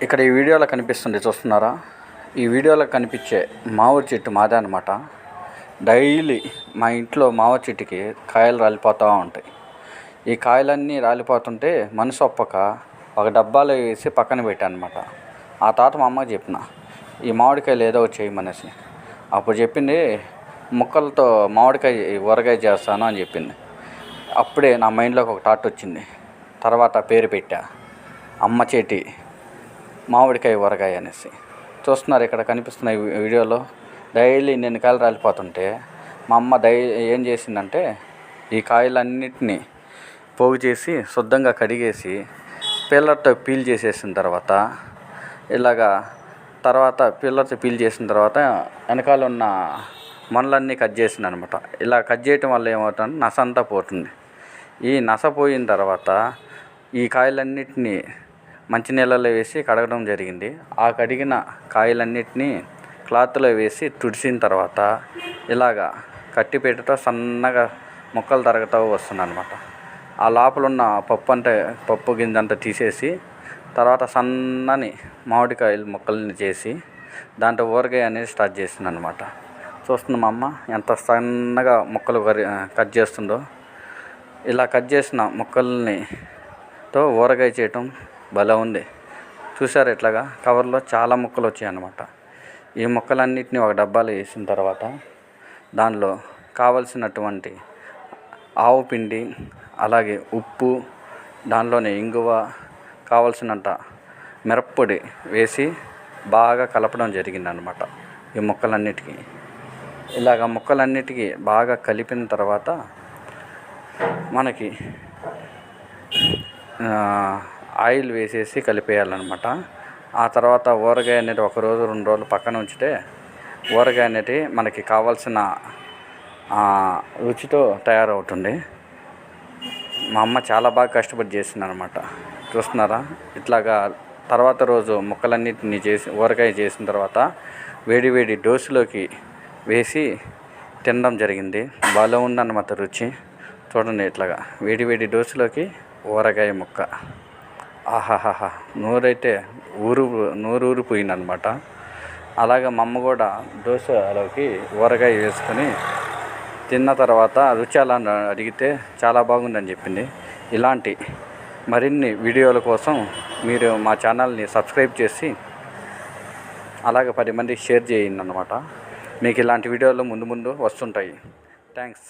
ఇక్కడ ఈ వీడియోలో కనిపిస్తుంది చూస్తున్నారా? ఈ వీడియోలో కనిపించే మామిడి చెట్టు మాదే అనమాట. డైలీ మా ఇంట్లో మామిడి చెట్టుకి కాయలు రాలిపోతూ ఉంటాయి. ఈ కాయలన్నీ రాలిపోతుంటే మనసు ఒప్పక ఒక డబ్బాలో వేసి పక్కన పెట్టాను అనమాట. ఆ తాత మా అమ్మకి చెప్పిన, ఈ మామిడికాయలు ఏదో ఒకటి చేయమనేసి. అప్పుడు చెప్పింది, ముక్కలతో మామిడికాయ ఊరగాయ చేస్తాను అని చెప్పింది. అప్పుడే నా మైండ్లోకి ఒక థాట్ వచ్చింది. తర్వాత పేరు పెట్టా, అమ్మ చేటి మామిడికాయ ఊరగాయ అనేసి. చూస్తున్నారు ఇక్కడ కనిపిస్తున్న ఈ వీడియోలో డైలీ ఇన్ని కాయలు రాలిపోతుంటే మా అమ్మ ఏం చేసిందంటే, ఈ కాయలన్నిటినీ పోగు చేసి శుద్ధంగా కడిగేసి పిల్లర్తో పీల్ చేసేసిన తర్వాత పిల్లర్తో పీల్ చేసిన తర్వాత వెనకాల ఉన్న మనలన్నీ కట్ చేసింది అనమాట. ఇలా కట్ చేయటం వల్ల ఏమవుతుంది, నస అంతా పోతుంది. ఈ నస పోయిన తర్వాత ఈ కాయలన్నిటినీ మంచినీళ్ళలో వేసి కడగడం జరిగింది. ఆ కడిగిన కాయలన్నిటినీ క్లాత్లో వేసి తుడిచిన తర్వాత ఇలాగా కట్టిపెట్టుతో సన్నగా ముక్కలు తరగతూ వస్తుంది అనమాట. ఆ లోపల ఉన్న పప్పు గింజంతా తీసేసి తర్వాత సన్నని మామిడికాయలు ముక్కల్ని చేసి దాంట్లో ఊరగాయ అనేది స్టార్ట్ చేసింది అనమాట. చూస్తుంది మా అమ్మ ఎంత సన్నగా ముక్కలు కట్ చేస్తుందో. ఇలా కట్ చేసిన ముక్కల్నితో ఊరగాయ చేయటం భలే ఉంది. చూసారు ఇట్లాగా కవర్లో చాలా ముక్కలు వచ్చాయి అన్నమాట. ఈ ముక్కలన్నిటిని ఒక డబ్బాలో వేసిన తర్వాత దానిలో కావలసినటువంటి ఆవు పిండి, అలాగే ఉప్పు, దానిలోనే ఇంగువ, కావలసినంత మిరప్పొడి వేసి బాగా కలపడం జరిగిందనమాట. ఈ ముక్కలన్నిటికీ ముక్కలన్నిటికీ బాగా కలిపిన తర్వాత మనకి ఆయిల్ వేసేసి కలిపేయాలన్నమాట. ఆ తర్వాత ఊరగాయ అనేది 1 రోజు 2 రోజులు పక్కన ఉంచితే ఊరగాయ అనేది మనకి కావాల్సిన రుచితో తయారవుతుంది. మా అమ్మ చాలా బాగా కష్టపడి చేసింది అనమాట. చూస్తున్నారా? ఇట్లాగా తర్వాత రోజు ముక్కలన్నిటిని చేసి ఊరగాయ చేసిన తర్వాత వేడి వేడి దోశలోకి వేసి తినడం జరిగింది. బాగా ఉందన్నమాట రుచి. చూడండి, ఇట్లాగా వేడి వేడి దోశలోకి ఊరగాయ ముక్క, ఆహాహాహా, నోరైతే ఊరిపోయిందనమాట. అలాగే మా అమ్మ కూడా దోశలోకి ఊరగాయ వేసుకొని తిన్న తర్వాత రుచి అలా అడిగితే చాలా బాగుందని చెప్పింది. ఇలాంటి మరిన్ని వీడియోల కోసం మీరు మా ఛానల్ని సబ్స్క్రైబ్ చేసి అలాగే 10 మందికి షేర్ చేయండి అన్నమాట. మీకు ఇలాంటి వీడియోలు ముందు వస్తుంటాయి. థ్యాంక్స్.